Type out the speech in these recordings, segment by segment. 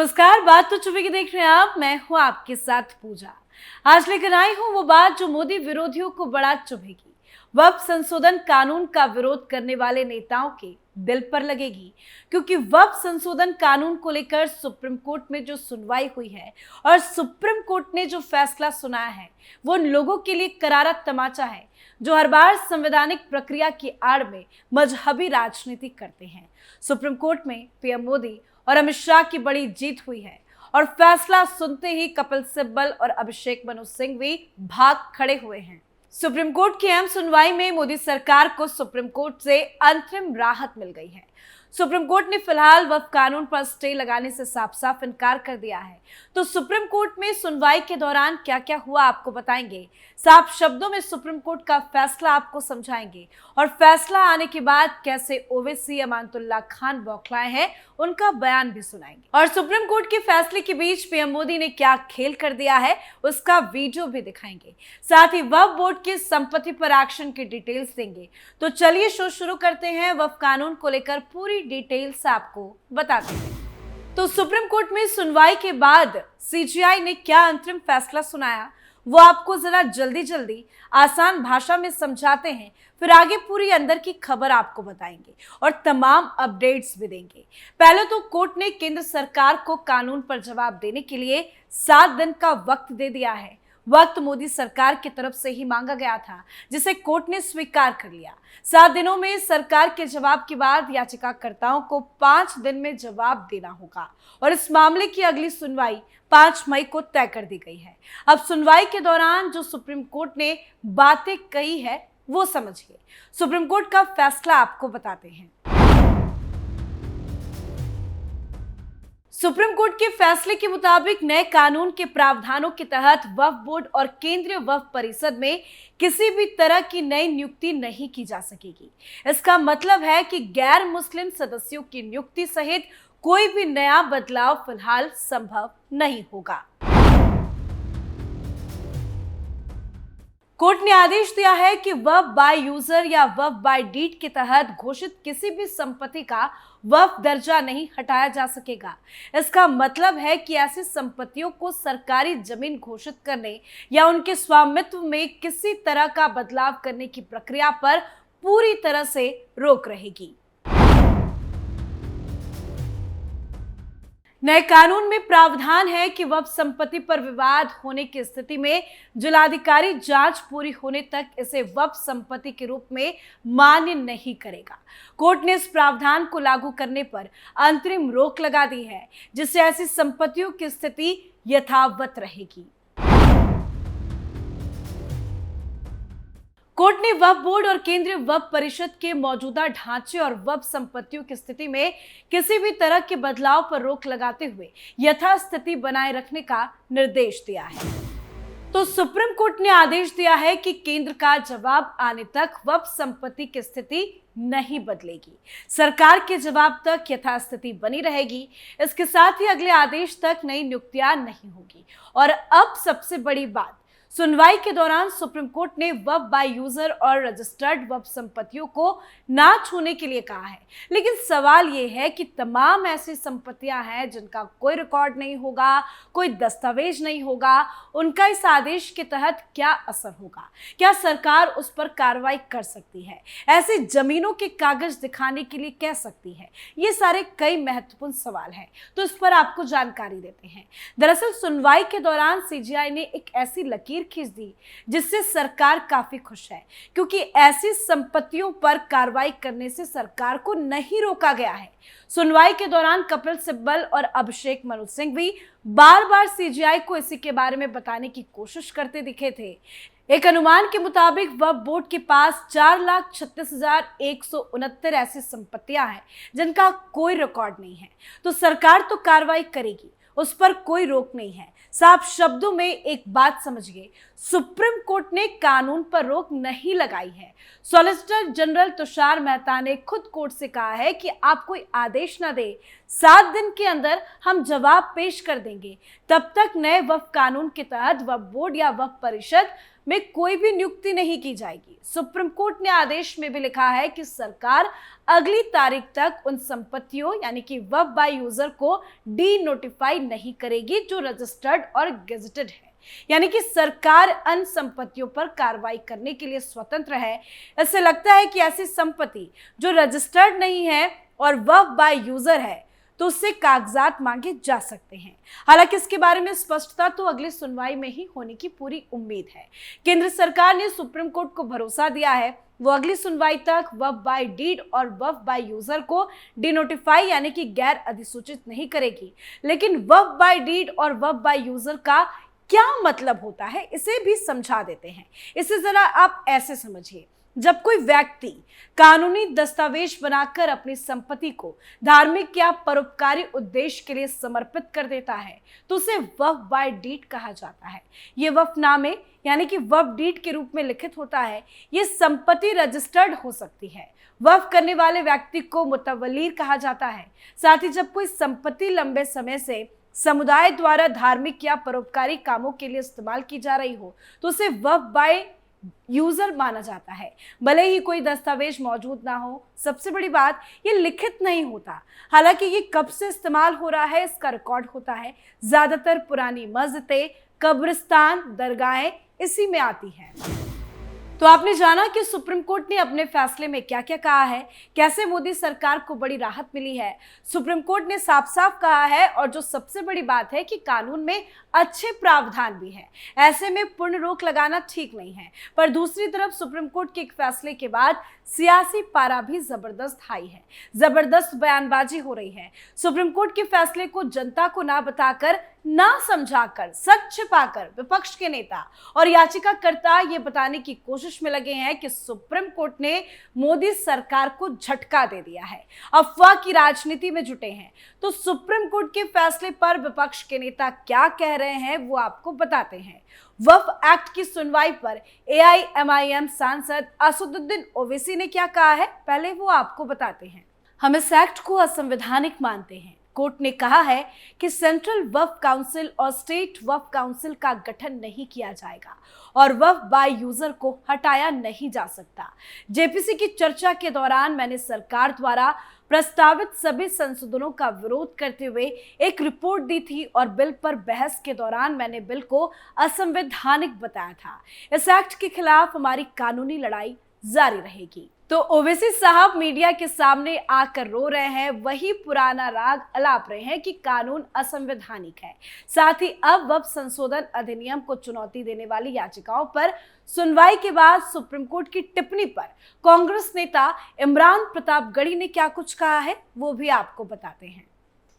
नमस्कार, बात तो चुप्पी की देख रहे हैं आप। मैं हूं आपके साथ पूजा। आज लेकर आई हूं वो बात जो मोदी विरोधियों को बड़ा चुभेगी। वक्फ संशोधन कानून का विरोध करने वाले नेताओं के दिल पर लगेगी, क्योंकि वक्फ संशोधन कानून को लेकर सुप्रीम कोर्ट में जो सुनवाई हुई है और सुप्रीम कोर्ट ने जो फैसला सुनाया है वो उन लोगों के लिए करारा तमाचा है जो हर बार संवैधानिक प्रक्रिया की आड़ में मजहबी राजनीति करते हैं। सुप्रीम कोर्ट में पीएम मोदी और अमित शाह की बड़ी जीत हुई है और फैसला सुनते ही कपिल सिब्बल और अभिषेक मनु सिंघवी भाग खड़े हुए हैं। सुप्रीम कोर्ट की अहम सुनवाई में मोदी सरकार को सुप्रीम कोर्ट से अंतरिम राहत मिल गई है। सुप्रीम कोर्ट ने फिलहाल वक्फ कानून पर स्टे लगाने से साफ साफ इनकार कर दिया है। तो सुप्रीम कोर्ट में सुनवाई के दौरान क्या क्या हुआ आपको बताएंगे, साफ शब्दों में सुप्रीम कोर्ट का फैसला आपको समझाएंगे और फैसला आने के बाद कैसे ओवैसी अमानतुल्लाह खान बौखलाए हैं उनका बयान भी सुनाएंगे। और सुप्रीम कोर्ट के फैसले के बीच पीएम मोदी ने क्या खेल कर दिया है उसका वीडियो भी दिखाएंगे। साथ ही वक्फ बोर्ड की संपत्ति पर एक्शन की डिटेल्स देंगे। तो चलिए शो शुरू करते हैं। वक्फ कानून को लेकर पूरी डिटेल्स आपको बताते हैं। तो सुप्रीम कोर्ट में सुनवाई के बाद सीजेआई ने क्या अंतरिम फैसला सुनाया वो आपको जरा जल्दी आसान भाषा में समझाते हैं, फिर आगे पूरी अंदर की खबर आपको बताएंगे और तमाम अपडेट्स भी देंगे। पहले तो कोर्ट ने केंद्र सरकार को कानून पर जवाब देने के लिए 7 दिन का वक्त दे दिया है। वक्त मोदी सरकार की तरफ से ही मांगा गया था, जिसे कोर्ट ने स्वीकार कर लिया। 7 दिनों में सरकार के जवाब के बाद याचिकाकर्ताओं को 5 दिन में जवाब देना होगा और इस मामले की अगली सुनवाई 5 मई को तय कर दी गई है। अब सुनवाई के दौरान जो सुप्रीम कोर्ट ने बातें कही है वो समझिए। सुप्रीम कोर्ट का फैसला आपको बताते हैं। सुप्रीम कोर्ट के फैसले के मुताबिक नए कानून के प्रावधानों के तहत वक्फ बोर्ड और केंद्रीय वक्फ परिषद में किसी भी तरह की नई नियुक्ति नहीं की जा सकेगी। इसका मतलब है कि गैर मुस्लिम सदस्यों की नियुक्ति सहित कोई भी नया बदलाव फिलहाल संभव नहीं होगा। कोर्ट ने आदेश दिया है कि वक्फ बाय यूजर या वक्फ बाय डीड के तहत घोषित किसी भी संपत्ति का वक्फ दर्जा नहीं हटाया जा सकेगा। इसका मतलब है कि ऐसी संपत्तियों को सरकारी जमीन घोषित करने या उनके स्वामित्व में किसी तरह का बदलाव करने की प्रक्रिया पर पूरी तरह से रोक रहेगी। नए कानून में प्रावधान है कि वक्फ संपत्ति पर विवाद होने की स्थिति में जिलाधिकारी जांच पूरी होने तक इसे वक्फ संपत्ति के रूप में मान्य नहीं करेगा। कोर्ट ने इस प्रावधान को लागू करने पर अंतरिम रोक लगा दी है, जिससे ऐसी संपत्तियों की स्थिति यथावत रहेगी। कोर्ट ने वक्फ बोर्ड और केंद्रीय वक्फ परिषद के मौजूदा ढांचे और वक्फ संपत्तियों की स्थिति में किसी भी तरह के बदलाव पर रोक लगाते हुए यथास्थिति बनाए रखने का निर्देश दिया है। तो सुप्रीम कोर्ट ने आदेश दिया है कि केंद्र का जवाब आने तक वक्फ संपत्ति की स्थिति नहीं बदलेगी। सरकार के जवाब तक यथास्थिति बनी रहेगी। इसके साथ ही अगले आदेश तक नई नियुक्तियां नहीं होगी। और अब सबसे बड़ी बात, सुनवाई के दौरान सुप्रीम कोर्ट ने वक्फ बाय यूजर और रजिस्टर्ड वक्फ संपत्तियों को ना छूने के लिए कहा है। लेकिन सवाल यह है कि तमाम ऐसी संपत्तियां हैं जिनका कोई रिकॉर्ड नहीं होगा, कोई दस्तावेज नहीं होगा, उनका इस आदेश के तहत क्या असर होगा? क्या सरकार उस पर कार्रवाई कर सकती है? ऐसी जमीनों के कागज दिखाने के लिए कह सकती है? ये सारे कई महत्वपूर्ण सवाल हैं, तो इस पर आपको जानकारी देते हैं। दरअसल सुनवाई के दौरान सीजेआई ने एक ऐसी लकीर खींच दी जिससे सरकार काफी खुश है, क्योंकि ऐसी संपत्तियों पर कार्रवाई करने से सरकार को नहीं रोका गया है। सुनवाई के दौरान कपिल सिब्बल और अभिषेक मनु सिंघवी बार-बार सीजेआई को इसी के बारे में बताने की कोशिश करते दिखे थे। एक अनुमान के मुताबिक वक्फ बोर्ड के पास 4,36,169 ऐसी संपत्तियां हैं जिनका कोई रिकॉर्ड नहीं है। तो सरकार तो कार्रवाई करेगी, उस पर कोई रोक नहीं है। साफ शब्दों में एक बात समझिए, सुप्रीम कोर्ट ने कानून पर रोक नहीं लगाई है। सॉलिसिटर जनरल तुषार मेहता ने खुद कोर्ट से कहा है कि आप कोई आदेश न दे, 7 दिन के अंदर हम जवाब पेश कर देंगे। तब तक नए वक्फ कानून के तहत वक्फ बोर्ड या वक्फ परिषद में कोई भी नियुक्ति नहीं की जाएगी। सुप्रीम कोर्ट ने आदेश में भी लिखा है कि सरकार अगली तारीख तक उन संपत्तियों यानी कि वक्फ बाय यूजर को डी नोटिफाई नहीं करेगी जो रजिस्टर्ड और गेजेटेड है। यानी कि सरकार अन्य संपत्तियों पर कार्रवाई करने के लिए स्वतंत्र है। इससे लगता है कि ऐसी संपत्ति जो रजिस्टर्ड नहीं है और वक्फ बाय यूजर है तो उससे कागजात मांगे जा सकते हैं। हालांकि इसके बारे में स्पष्टता तो अगली सुनवाई में ही होने की पूरी उम्मीद है। केंद्र सरकार ने सुप्रीम कोर्ट को भरोसा दिया है वो अगली सुनवाई तक वक्फ बाय डीड और वक्फ बाय यूजर को डिनोटिफाई यानी कि गैर अधिसूचित नहीं करेगी। लेकिन वक्फ बाय डीड और वक्फ बाय यूजर का क्या मतलब होता है इसे भी समझा देते हैं। इसे जरा आप ऐसे समझिए, जब कोई व्यक्ति कानूनी दस्तावेज बनाकर अपनी संपत्ति को धार्मिक या परोपकारी उद्देश्य के लिए समर्पित कर देता है तो उसे वक्फ बाय डीड कहा जाता है। ये वक्फनामे यानी कि वक्फ डीड के रूप में लिखित होता है। ये संपत्ति रजिस्टर्ड हो सकती है। वक्फ करने वाले व्यक्ति को मुतवल्ली कहा जाता है। साथ ही जब कोई संपत्ति लंबे समय से समुदाय द्वारा धार्मिक या परोपकारी कामों के लिए इस्तेमाल की जा रही हो तो उसे वक्फ बाय यूजर माना जाता है, भले ही कोई दस्तावेज मौजूद ना हो। सबसे बड़ी बात ये लिखित नहीं होता। हालांकि ये कब से इस्तेमाल हो रहा है इसका रिकॉर्ड होता है। ज्यादातर पुरानी मस्जिदें, कब्रिस्तान, दरगाहें इसी में आती हैं। तो आपने जाना कि सुप्रीम कोर्ट ने अपने फैसले में क्या क्या कहा है, कैसे मोदी सरकार को बड़ी राहत मिली है। सुप्रीम कोर्ट ने साफ साफ कहा है और जो सबसे बड़ी बात है कि कानून में अच्छे प्रावधान भी है। ऐसे में पूर्ण रोक लगाना ठीक नहीं है। पर दूसरी तरफ सुप्रीम कोर्ट के एक फैसले के बाद सियासी पारा भी जबरदस्त हाई है। जबरदस्त बयानबाजी हो रही है। सुप्रीम कोर्ट के फैसले को जनता को ना बताकर, ना समझाकर, सच छिपाकर विपक्ष के नेता और याचिकाकर्ता ये बताने की कोशिश में लगे हैं कि सुप्रीम कोर्ट ने मोदी सरकार को झटका दे दिया है, अफवाह की राजनीति में जुटे हैं। तो सुप्रीम कोर्ट के फैसले पर विपक्ष के नेता क्या कह रहे हैं वो आपको बताते हैं। वक्फ एक्ट की सुनवाई पर एआईएमआईएम सांसद असदुद्दीन ओवैसी ने क्या कहा है, पहले वो आपको बताते हैं। हम इस एक्ट को असंवैधानिक मानते हैं। कोर्ट ने कहा है कि सेंट्रल वक्फ काउंसिल और स्टेट वक्फ काउंसिल का गठन नहीं किया जाएगा और वक्फ बाय यूजर को हटाया नहीं जा सकता। जेपीसी की चर्चा के दौरान मैंने सरकार द्वारा प्रस्तावित सभी संशोधनों का विरोध करते हुए एक रिपोर्ट दी थी और बिल पर बहस के दौरान मैंने बिल को असंवैधानिक बताया था। इस एक्ट के खिलाफ हमारी कानूनी लड़ाई जारी रहेगी। तो ओवैसी साहब मीडिया के सामने आकर रो रहे हैं, वही पुराना राग अलाप रहे हैं कि कानून असंवैधानिक है। साथ ही अब वक्फ संशोधन अधिनियम को चुनौती देने वाली याचिकाओं पर सुनवाई के बाद सुप्रीम कोर्ट की टिप्पणी पर कांग्रेस नेता इमरान प्रतापगढ़ी ने क्या कुछ कहा है वो भी आपको बताते हैं।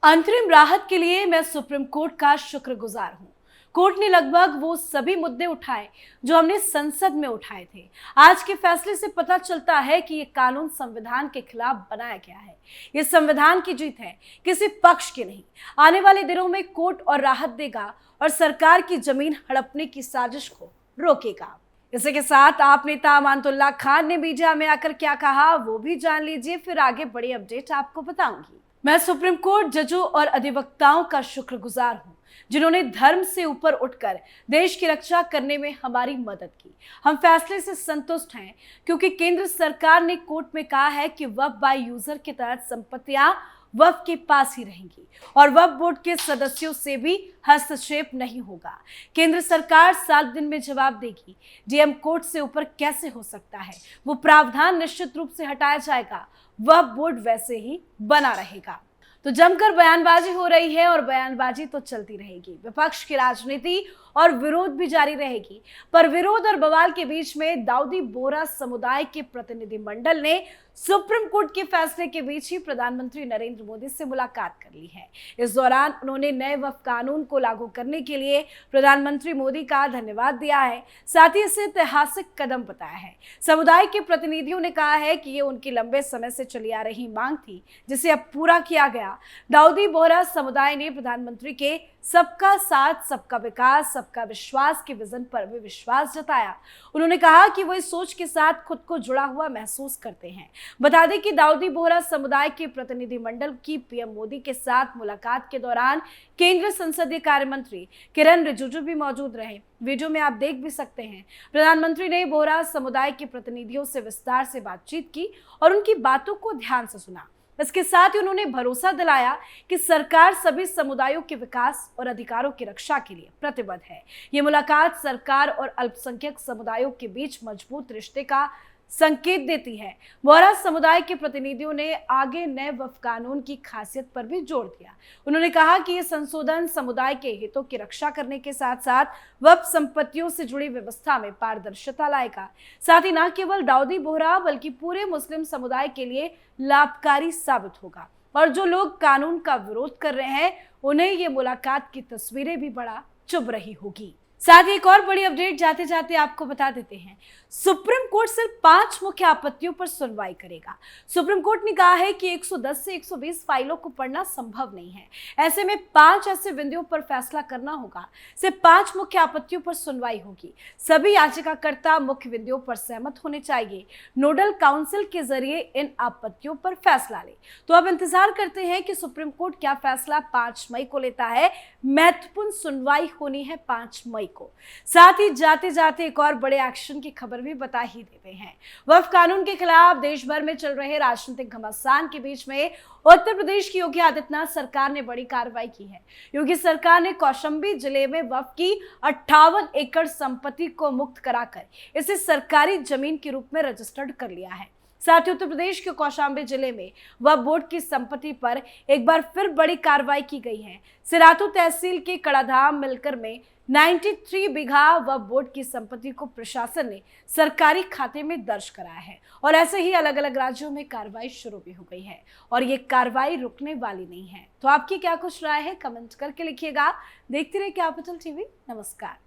अंतरिम राहत के लिए मैं सुप्रीम कोर्ट का शुक्रगुजार हूँ। कोर्ट ने लगभग वो सभी मुद्दे उठाए जो हमने संसद में उठाए थे। आज के फैसले से पता चलता है कि ये कानून संविधान के खिलाफ बनाया गया है। ये संविधान की जीत है, किसी पक्ष की नहीं। आने वाले दिनों में कोर्ट और राहत देगा और सरकार की जमीन हड़पने की साजिश को रोकेगा। इसी के साथ आप नेता अमानतुल्लाह खान ने मीडिया में आकर क्या कहा वो भी जान लीजिए, फिर आगे बड़ी अपडेट आपको बताऊंगी। मैं सुप्रीम कोर्ट जजों और अधिवक्ताओं का शुक्रगुजार हूँ जिन्होंने धर्म से ऊपर उठकर देश की रक्षा करने में हमारी मदद की। हम फैसले से संतुष्ट हैं क्योंकि केंद्र सरकार ने कोर्ट में कहा है कि वक्फ बाय यूजर के तहत संपत्तियां वक्फ के पास ही रहेंगी और वक्फ बोर्ड के सदस्यों से भी हस्तक्षेप नहीं होगा। केंद्र सरकार 7 दिन में जवाब देगी। डीएम कोर्ट से ऊपर कैसे हो सकता है, वो प्रावधान निश्चित रूप से हटाया जाएगा। वक्फ बोर्ड वैसे ही बना रहेगा। तो जमकर बयानबाजी हो रही है और बयानबाजी तो चलती रहेगी। विपक्ष की राजनीति और विरोध भी जारी रहेगी। पर विरोध और बवाल के बीच में दाऊदी बोहरा समुदाय के प्रतिनिधिमंडल ने सुप्रीम कोर्ट के फैसले के बीच ही प्रधानमंत्री नरेंद्र मोदी से मुलाकात कर ली है। इस दौरान उन्होंने नए वक्फ कानून को लागू करने के लिए प्रधानमंत्री मोदी का धन्यवाद दिया है। साथ ही इसे ऐतिहासिक कदम बताया है। समुदाय के प्रतिनिधियों ने कहा है कि ये उनकी लंबे समय से चली आ रही मांग थी जिसे अब पूरा किया गया। दाऊदी बोहरा समुदाय ने प्रधानमंत्री के सबका साथ, सबका विकास, सबका विश्वास के विजन पर भी विश्वास जताया। उन्होंने कहा कि वो इस सोच के साथ खुद को जुड़ा हुआ महसूस करते हैं। बता दें कि दाऊदी बोहरा समुदाय के प्रतिनिधिमंडल की पीएम मोदी के साथ मुलाकात के दौरान केंद्रीय संसदीय कार्य मंत्री किरण रिजिजू भी मौजूद रहे। वीडियो में आप देख भी सकते हैं, प्रधानमंत्री ने बोहरा समुदाय के प्रतिनिधियों से विस्तार से बातचीत की और उनकी बातों को ध्यान से सुना। इसके साथ ही उन्होंने भरोसा दिलाया कि सरकार सभी समुदायों के विकास और अधिकारों की रक्षा के लिए प्रतिबद्ध है। ये मुलाकात सरकार और अल्पसंख्यक समुदायों के बीच मजबूत रिश्ते का संकेत देती है। बोहरा समुदाय के प्रतिनिधियों ने आगे नए वक्फ कानून की खासियत पर भी जोर दिया। उन्होंने कहा कि यह संशोधन समुदाय के हितों की रक्षा करने के साथ साथ वक्फ संपत्तियों से जुड़ी व्यवस्था में पारदर्शिता लाएगा। साथ ही न केवल दाऊदी बोहरा बल्कि पूरे मुस्लिम समुदाय के लिए लाभकारी साबित होगा। और जो लोग कानून का विरोध कर रहे हैं उन्हें ये मुलाकात की तस्वीरें भी बड़ा चुभ रही होगी। साथ ही एक और बड़ी अपडेट जाते जाते आपको बता देते हैं, सुप्रीम कोर्ट सिर्फ 5 मुख्य आपत्तियों पर सुनवाई करेगा। सुप्रीम कोर्ट ने कहा है कि 110 से 120 फाइलों को पढ़ना संभव नहीं है। ऐसे में 5 ऐसे बिंदुओं पर फैसला करना होगा। सिर्फ 5 मुख्य आपत्तियों पर सुनवाई होगी। सभी याचिकाकर्ता मुख्य बिंदुओं पर सहमत होने चाहिए। नोडल काउंसिल के जरिए इन आपत्तियों पर फैसला ले। तो अब इंतजार करते हैं कि सुप्रीम कोर्ट क्या फैसला 5 मई को लेता है। महत्वपूर्ण सुनवाई होनी है 5 मई को। साथ ही जाते जाते एक और बड़े एक्शन की खबर भी बता ही देते हैं। वक्फ कानून के खिलाफ देश भर में चल रहे राजनीतिक घमासान के बीच में उत्तर प्रदेश की योगी आदित्यनाथ सरकार ने बड़ी कार्रवाई की है। योगी सरकार ने कौशाम्बी जिले में वक्फ की 58 एकड़ संपत्ति को मुक्त कराकर इसे सरकारी जमीन के रूप में रजिस्टर्ड कर लिया है। साथ ही उत्तर प्रदेश के कौशाम्बी जिले में वक्फ बोर्ड की संपत्ति पर एक बार फिर बड़ी कार्रवाई की गई है। सिराथू तहसील के कड़ाधाम मिलकर में 93 बीघा वक्फ बोर्ड की संपत्ति को प्रशासन ने सरकारी खाते में दर्ज कराया है। और ऐसे ही अलग अलग राज्यों में कार्रवाई शुरू भी हो गई है और ये कार्रवाई रुकने वाली नहीं है। तो आपकी क्या कुछ राय है, कमेंट करके लिखिएगा। देखते रहिए कैपिटल टीवी। नमस्कार।